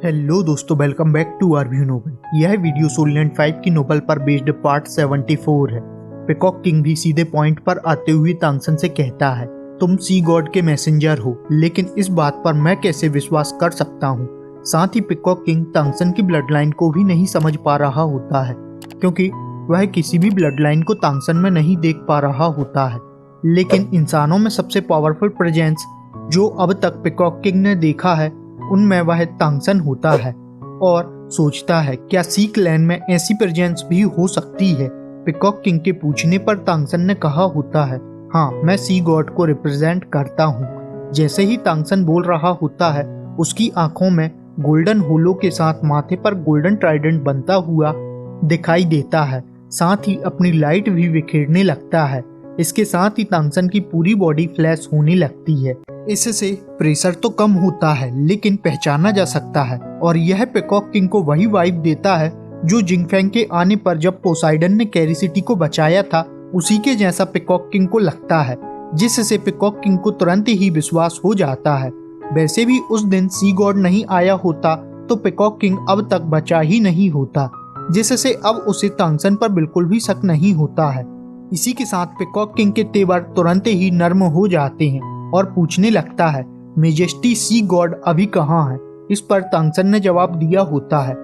Hello दोस्तों, welcome back to our view novel. यह video सोलैंड 5 की नोवेल पर बेस्ड पार्ट 74 है। पिकॉक किंग भी सीधे पॉइंट पर आते हुए तांगसन से कहता है, तुम सी गॉड के मैसेंजर हो, लेकिन इस बात पर मैं कैसे विश्वास कर सकता हूँ। साथ ही पिकॉक किंग तांगसन की ब्लड लाइन को भी नहीं समझ पा रहा होता है, क्योंकि वह किसी भी ब्लड लाइन को तांगसन में नहीं देख पा रहा होता है। लेकिन इंसानों में सबसे पावरफुल प्रेजेंस जो अब तक पिकॉक किंग ने देखा है, उनमें वह तांगसन होता है और सोचता है क्या सी क्लैन में ऐसी प्रेजेंस भी हो सकती है। पिकॉक किंग के पूछने पर तांगसन ने कहा होता है, हाँ मैं सी गॉड को रिप्रेजेंट करता हूँ। जैसे ही तांगसन बोल रहा होता है, उसकी आंखों में गोल्डन होलो के साथ माथे पर गोल्डन ट्राइडेंट बनता हुआ दिखाई देता है। साथ ही अपनी लाइट भी बिखेरने लगता है। इसके साथ ही तांगसन की पूरी बॉडी फ्लैश होने लगती है। इससे प्रेशर तो कम होता है, लेकिन पहचाना जा सकता है और यह पिकॉक किंग को वही वाइब देता है जो जिंगफैंग के आने पर जब पोसाइडन ने कैरी सिटी को बचाया था, उसी के जैसा पिकॉक किंग को लगता है, जिससे पिकॉक किंग को तुरंत ही विश्वास हो जाता है। वैसे भी उस दिन सी गॉड नहीं आया होता तो पिकॉक किंग अब तक बचा ही नहीं होता, जिससे अब उसे तांगसन पर बिल्कुल भी शक नहीं होता है। इसी के साथ पिकॉक किंग के तेवर तुरंत ही नर्म हो जाते हैं और पूछने लगता है, मेजेस्टी सी गॉड अभी कहाँ है। इस पर तांगसन ने जवाब दिया होता है,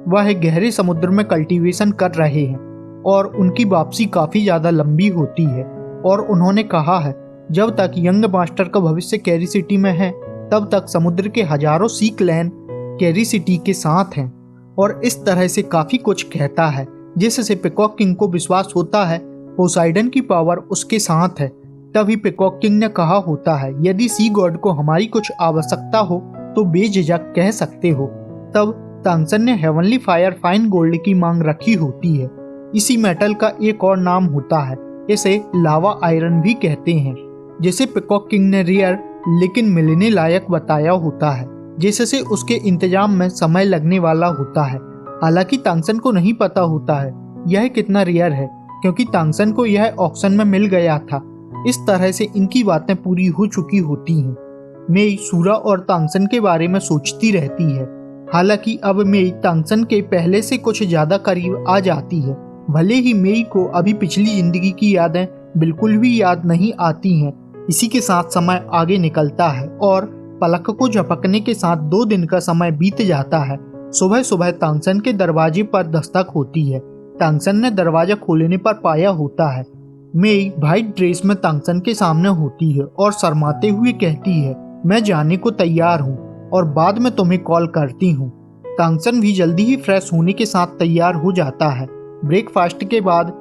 वह गहरे समुद्र में कल्टीवेशन कर रहे हैं और उनकी वापसी काफी ज्यादा लंबी होती है। और उन्होंने कहा है, जब तक यंग मास्टर का भविष्य कैरी सिटी में है, तब तक समुद्र के हजारों सी क्लैन कैरी सिटी के साथ हैं। और इस तरह से काफी कुछ कहता है, जिससे पिकॉक किंग को विश्वास होता है पोसाइडन की पावर उसके साथ है। तभी पिकॉक किंग ने कहा होता है, यदि सी गॉड को हमारी कुछ आवश्यकता हो तो बेझिझक कह सकते हो। तब तांगसन ने हेवनली फायर फाइन गोल्ड की मांग रखी होती है। इसी मेटल का एक और नाम होता है, इसे लावा आयरन भी कहते हैं, जिसे पिकॉक किंग ने रेयर लेकिन मिलने लायक बताया होता है, जिससे उसके इंतजाम में समय लगने वाला होता है। हालांकि तांगसन को नहीं पता होता है यह कितना रेयर है, क्योंकि तांगसन को यह ऑक्शन में मिल गया था। इस तरह से इनकी बातें पूरी हो चुकी होती हैं। मेई सूरा और तांगसन के बारे में सोचती रहती है। हालांकि अब मेई तांगसन के पहले से कुछ ज्यादा करीब आ जाती है। भले ही मेई को अभी पिछली जिंदगी की यादें बिल्कुल भी याद नहीं आती हैं। इसी के साथ समय आगे निकलता है और पलक को झपकने के साथ 2 दिन का समय बीत जाता है। सुबह सुबह तांगसन के दरवाजे पर दस्तक होती है। तांगसन ने दरवाजा खोलने पर पाया होता है मेई व्हाइट ड्रेस में तांगसन के सामने होती है और शर्माते हुए कहती है, मैं जाने को तैयार हूँ और बाद में तुम्हें कॉल करती हूँ। तांगसन भी जल्दी ही फ्रेश होने के साथ तैयार हो जाता है। ब्रेकफास्ट के बाद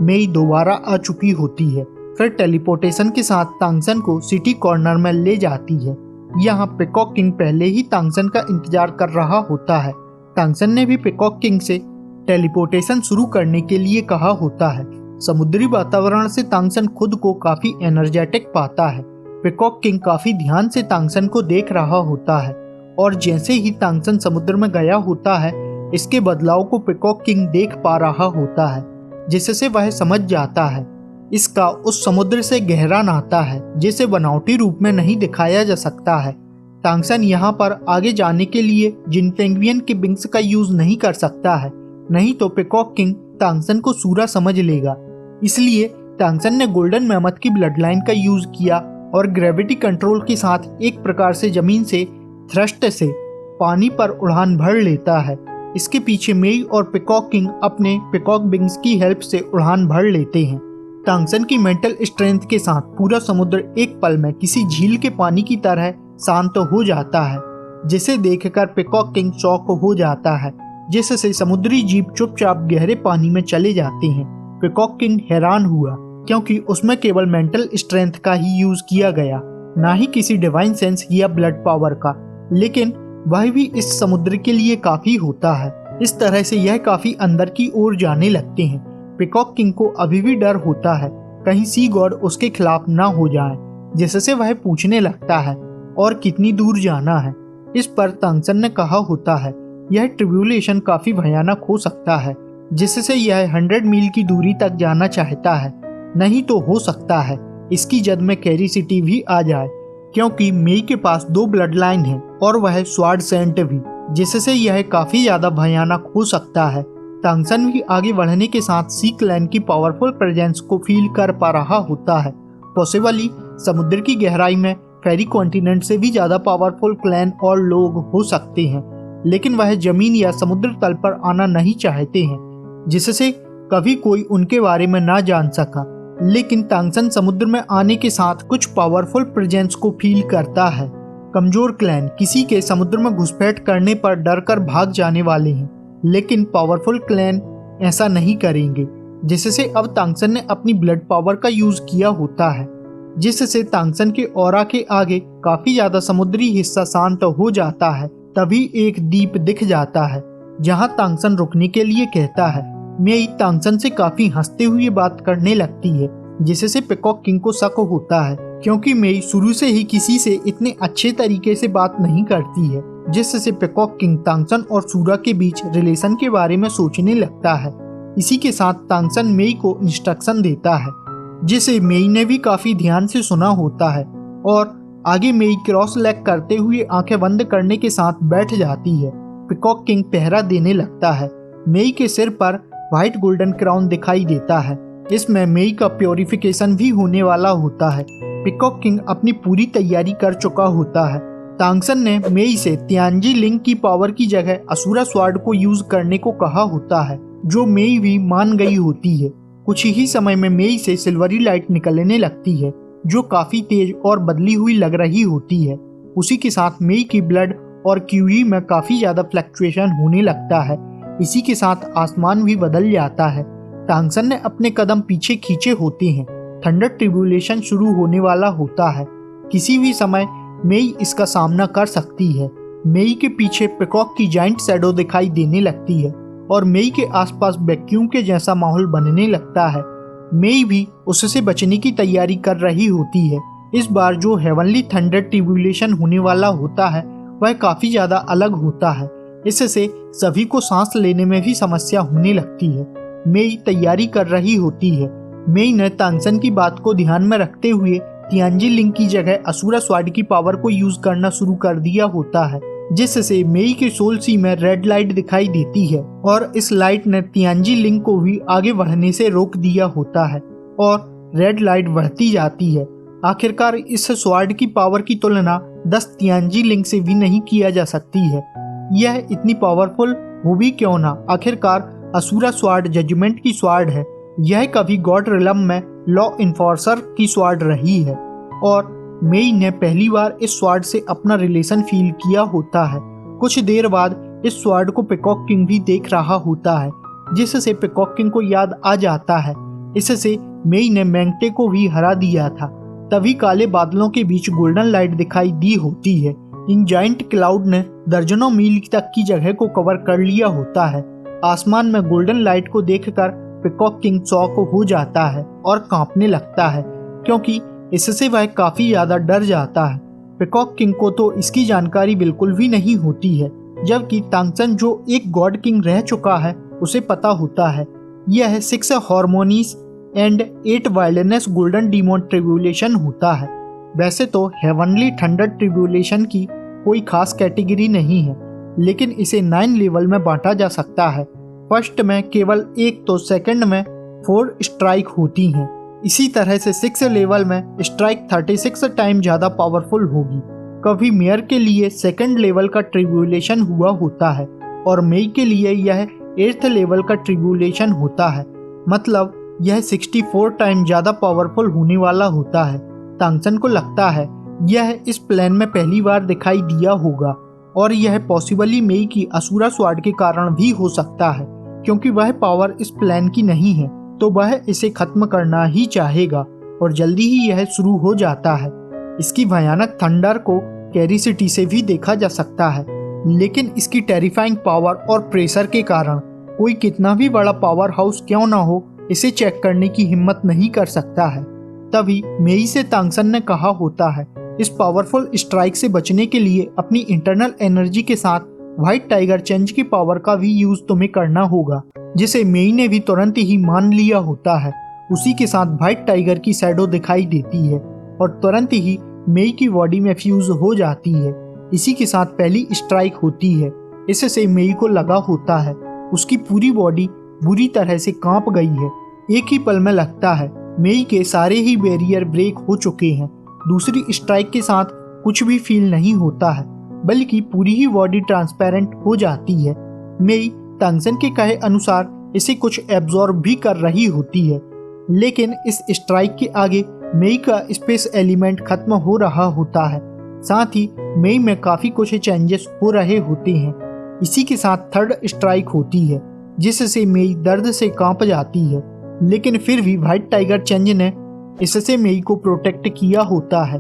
मेई दोबारा आ चुकी होती है। फिर टेलीपोर्टेशन के साथ तांगसन को सिटी कॉर्नर में ले जाती है। यहाँ पिकॉक किंग पहले ही तांगसन का इंतजार कर रहा होता है। तांगसन ने भी पिकॉक किंग से टेलीपोर्टेशन शुरू करने के लिए कहा होता है। समुद्री वातावरण से तांगसन खुद को काफी एनर्जेटिक पाता है। पिकॉक किंग काफी ध्यान से तांगसन को देख रहा होता है और जैसे ही तांगसन समुद्र में गया होता है, इसके बदलाव को पिकॉक किंग देख पा रहा होता है, जिससे वह समझ जाता है इसका उस समुद्र से गहरा नाता है, जिसे बनावटी रूप में नहीं दिखाया जा सकता है। तांगसन यहाँ पर आगे जाने के लिए जिनफेंगियन के विंग्स का यूज नहीं कर सकता है, नहीं तो पिकॉक किंग तांगसन को सूरा समझ लेगा। इसलिए तांगसन ने गोल्डन मैमथ की ब्लड लाइन का यूज किया और ग्रेविटी कंट्रोल के साथ एक प्रकार से जमीन से थ्रस्ट से पानी पर उड़ान भर लेता है। इसके पीछे मेई और पिकॉक किंग अपने पिकॉक विंग्स की हेल्प से उड़ान भर लेते हैं। तांगसन की मेंटल स्ट्रेंथ के साथ पूरा समुद्र एक पल में किसी झील के पानी की तरह शांत हो जाता है, जिसे देखकर पिकॉक किंग शॉक हो जाता है, जिससे समुद्री जीव चुपचाप गहरे पानी में चले जाते हैं। पिकॉक किंग हैरान हुआ, क्योंकि उसमें केवल मेंटल स्ट्रेंथ का ही यूज किया गया, ना ही किसी डिवाइन सेंस या ब्लड पावर का, लेकिन वह भी इस समुद्र के लिए काफी होता है। इस तरह से यह काफी अंदर की ओर जाने लगते हैं। पिकॉक किंग को अभी भी डर होता है कहीं सी गॉड उसके खिलाफ ना हो जाए, जिससे वह पूछने लगता है और कितनी दूर जाना है। इस पर तांगसन ने कहा होता है, यह ट्रिब्यूलेशन काफी भयानक हो सकता है, जिससे यह 100 मील की दूरी तक जाना चाहता है। नहीं तो हो सकता है इसकी जद में कैरी सिटी भी आ जाए, क्योंकि मेई के पास 2 ब्लड लाइन है और वह स्वार्ड सेंट भी, जिससे यह काफी ज्यादा भयानक हो सकता है। तांगसन भी आगे बढ़ने के साथ सी क्लैन की पावरफुल प्रेजेंस को फील कर पा रहा होता है। पॉसिबली समुद्र की गहराई में फेरी कॉन्टिनेंट से भी ज्यादा पावरफुल क्लैन और लोग हो सकते हैं, लेकिन वह जमीन या समुद्र तल पर आना नहीं चाहते हैं, जिससे कभी कोई उनके बारे में ना जान सका। लेकिन तांगसन समुद्र में आने के साथ कुछ पावरफुल प्रेजेंस को फील करता है। कमजोर क्लैन किसी के समुद्र में घुसपैठ करने पर डर कर भाग जाने वाले हैं, लेकिन पावरफुल क्लैन ऐसा नहीं करेंगे, जिससे अब तांगसन ने अपनी ब्लड पावर का यूज किया होता है, जिससे तांगसन के ऑरा के आगे काफी ज्यादा समुद्री हिस्सा शांत हो जाता है। तभी एक द्वीप दिख जाता है जहां तांगसन रुकने के लिए कहता है। मेई तांगसन से काफी हंसते हुए बात करने लगती है, जिससे पीकॉक किंग को शक होता है, क्योंकि मेई शुरू से ही किसी से इतने अच्छे तरीके से बात नहीं करती है, जिससे पीकॉक किंग तांगसन और सूरा के बीच रिलेशन के बारे में सोचने लगता है। इसी के साथ तांगसन मेई को इंस्ट्रक्शन देता है, जिसे मेई ने भी काफी ध्यान से सुना होता है, और आगे मेई क्रॉस लेग करते हुए आंखें बंद करने के साथ बैठ जाती है। पीकॉक किंग पहरा देने लगता है। मेई के सिर पर व्हाइट गोल्डन क्राउन दिखाई देता है। इसमें मेई का प्योरिफिकेशन भी होने वाला होता है। पीकॉक किंग अपनी पूरी तैयारी कर चुका होता है। तांगसन ने मेई से तियानजी लिंग की पावर की जगह असुरा स्वार्ड को यूज करने को कहा होता है, जो मेई भी मान गई होती है। कुछ ही समय में मेई से सिल्वरी लाइट निकलने लगती है, जो काफी तेज और बदली हुई लग रही होती है। उसी के साथ मेई की ब्लड और क्यूई में काफी ज्यादा फ्लक्चुएशन होने लगता है। इसी के साथ आसमान भी बदल जाता है। तांगसन ने अपने कदम पीछे खींचे होते हैं। थंडर ट्रिब्यूलेशन शुरू होने वाला होता है। किसी भी समय मेई इसका सामना कर सकती है। मेई के पीछे पीकॉक की जाइंट शैडो दिखाई देने लगती है और मेई के आसपास वैक्यूम के जैसा माहौल बनने लगता है। मेई भी उससे बचने की तैयारी कर रही होती है। इस बार जो हेवनली थंडर ट्रिब्यूलेशन होने वाला होता है वह काफी ज्यादा अलग होता है। इससे सभी को सांस लेने में भी समस्या होने लगती है। मेई तैयारी कर रही होती है। मेई ने तांगसन की बात को ध्यान में रखते हुए तियानजी लिंग की जगह असुरा स्वार्ड की पावर को यूज करना शुरू कर दिया होता है, जिससे मेई के सोल सी में रेड लाइट दिखाई देती है और इस लाइट ने तियानजी लिंग को भी आगे बढ़ने से रोक दिया होता है और रेड लाइट बढ़ती जाती है। आखिरकार इस स्वार्ड की पावर की तुलना 10 तियानजी लिंग से भी नहीं किया जा सकती है। यह इतनी पावरफुल हो भी क्यों ना, आखिरकार असुरा स्वार्ड जजमेंट की स्वार्ड है। यह कभी गॉड रिलम में लॉ इन्फोर्सर की स्वार्ड रही है और मेई ने पहली बार इस स्वार्ड से अपना रिलेशन फील किया होता है। कुछ देर बाद इस स्वार्ड को पीकॉक किंग भी देख रहा होता है, जिससे पीकॉक किंग को याद आ जाता है इससे मेई ने मैंगटे को भी हरा दिया था। तभी काले बादलों के बीच गोल्डन लाइट दिखाई दी होती है। इन जाइंट क्लाउड ने दर्जनों मील तक की जगह को कवर कर लिया होता है। आसमान में गोल्डन लाइट को देखकर पीकॉक किंग शॉक हो जाता है और कांपने लगता है, क्योंकि इससे वह काफी ज्यादा डर जाता है। पीकॉक किंग को तो इसकी जानकारी बिल्कुल भी नहीं होती है, जबकि तांगसन जो एक गॉड किंग रह चुका है उसे पता होता है। यह 6 हार्मोनीज एंड 8 वाइल्डनेस गोल्डन डीमोन ट्रिब्यूलेशन होता है। वैसे तो हेवनली थंडर ट्रिब्यूलेशन की कोई खास कैटेगरी नहीं है, लेकिन इसे 9 लेवल में बांटा जा सकता है। फर्स्ट में केवल 1 तो सेकंड में 4 स्ट्राइक होती हैं। इसी तरह से 6 लेवल में स्ट्राइक 36 टाइम ज़्यादा पावरफुल होगी। कभी मेयर के लिए सेकंड लेवल का ट्रिब्यूलेशन हुआ होता है और मेई के लिए यह 8th लेवल का ट्रिब्यूलेशन होता है, मतलब यह 64 टाइम ज़्यादा पावरफुल होने वाला होता है। तांगसन को लगता है यह इस प्लान में पहली बार दिखाई दिया होगा और यह पॉसिबली मेई की असुरा स्वार्ड के कारण भी हो सकता है, क्योंकि वह पावर इस प्लान की नहीं है तो वह इसे खत्म करना ही चाहेगा और जल्दी ही यह शुरू हो जाता है। इसकी भयानक थंडर को कैरी सिटी से भी देखा जा सकता है, लेकिन इसकी टेरिफाइंग पावर और प्रेशर के कारण कोई कितना भी बड़ा पावर हाउस क्यों ना हो इसे चेक करने की हिम्मत नहीं कर सकता है। तभी मेई से तांगसन ने कहा होता है इस पावरफुल स्ट्राइक से बचने के लिए अपनी इंटरनल एनर्जी के साथ व्हाइट टाइगर चेंज की पावर का भी यूज तुम्हें करना होगा, जिसे मेई ने भी तुरंत ही मान लिया होता है। उसी के साथ व्हाइट टाइगर की शैडो दिखाई देती है और तुरंत ही मेई की बॉडी में फ्यूज हो जाती है। इसी के साथ पहली स्ट्राइक होती है इससे मेई को लगा होता है उसकी पूरी बॉडी बुरी तरह से कांप गई है। एक ही पल में लगता है मेई के सारे ही बैरियर ब्रेक हो चुके हैं। दूसरी स्ट्राइक के साथ कुछ भी फील नहीं होता है, बल्कि पूरी ही बॉडी ट्रांसपेरेंट हो जाती है। मेई तांगसेन के कहे अनुसार इसे कुछ एब्जॉर्ब भी कर रही होती है, लेकिन इस स्ट्राइक के आगे मेई का स्पेस एलिमेंट खत्म हो रहा होता है। साथ ही मेई में काफी कुछ चेंजेस हो रहे होते हैं। इसी के साथ थर्ड स्ट्राइक होती है, जिससे मेई दर्द से कांप जाती है, लेकिन फिर भी व्हाइट टाइगर चेंज ने इससे मेई को प्रोटेक्ट किया होता है।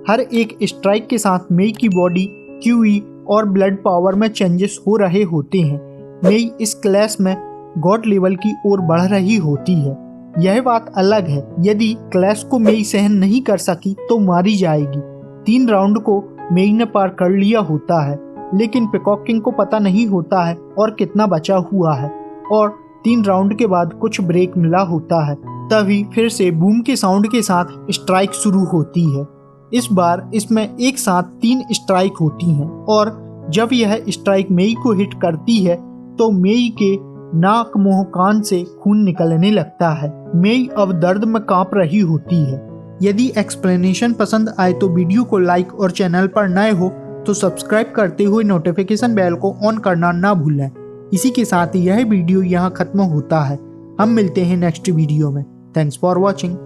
हर एक स्ट्राइक के साथ मेई की बॉडी, क्यूई और ब्लड पावर में चेंजेस हो रहे होते हैं। मेई इस क्लैश में गॉड लेवल की ओर बढ़ रही होती है। यह बात अलग है, यदि क्लैश को मेई सहन नहीं कर सकी तो मारी जाएगी। 3 राउंड को मेई ने पार कर लिया होता है, लेकिन पीकॉक किंग को पता नहीं होता है और कितना बचा हुआ है, और 3 राउंड के बाद कुछ ब्रेक मिला होता है। तभी फिर से बूम के साउंड के साथ स्ट्राइक शुरू होती है। इस बार इसमें एक साथ 3 स्ट्राइक होती हैं, और जब यह स्ट्राइक मेई को हिट करती है तो मेई के नाक, मुंह, कान से खून निकलने लगता है। मेई अब दर्द में कांप रही होती है। यदि एक्सप्लेनेशन पसंद आए तो वीडियो को लाइक और चैनल पर नए हो तो सब्सक्राइब करते हुए नोटिफिकेशन बेल को ऑन करना ना भूलें। इसी के साथ यह वीडियो यहाँ खत्म होता है। हम मिलते हैं नेक्स्ट वीडियो में। Thanks for watching.